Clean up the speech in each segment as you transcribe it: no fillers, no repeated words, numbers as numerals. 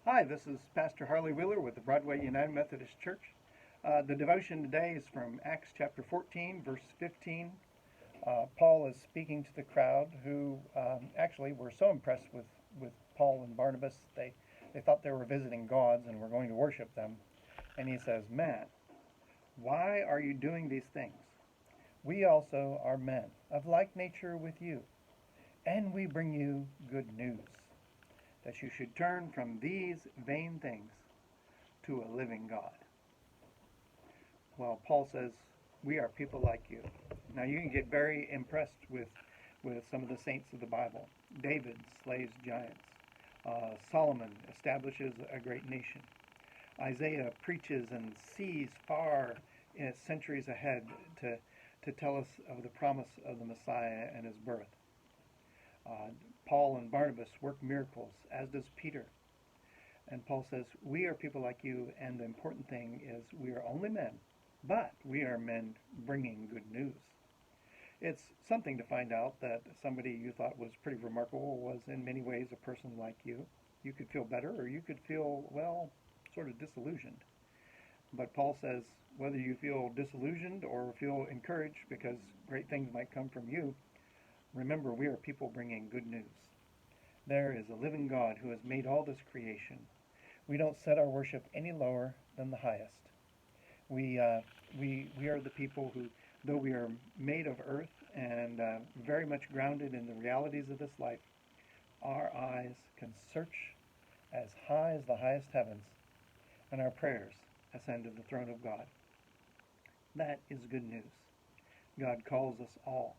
Hi, this is Pastor Harley Wheeler with the Broadway United Methodist Church. The devotion today is from Acts chapter 14, verse 15. Paul is speaking to the crowd who actually were so impressed with Paul and Barnabas, they thought they were visiting gods and were going to worship them. And he says, "Man, why are you doing these things? We also are men of like nature with you, and we bring you good news, that you should turn from these vain things to a living God." Well, Paul says, we are people like you. Now you can get very impressed with some of the saints of the Bible. David slays giants. Solomon establishes a great nation. Isaiah preaches and sees far centuries ahead to tell us of the promise of the Messiah and his birth. Paul and Barnabas work miracles, as does Peter. And Paul says, we are people like you, and the important thing is we are only men, but we are men bringing good news. It's something to find out that somebody you thought was pretty remarkable was in many ways a person like you. You could feel better, or you could feel, well, sort of disillusioned. But Paul says, whether you feel disillusioned or feel encouraged because great things might come from you, remember we are people bringing good news. There is a living God who has made all this creation. We don't set our worship any lower than the highest. We are the people who, though we are made of earth and very much grounded in the realities of this life, our eyes can search as high as the highest heavens, and our prayers ascend to the throne of God. That is good news. God calls us all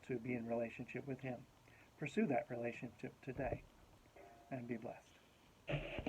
to be in relationship with Him. Pursue that relationship today, and be blessed.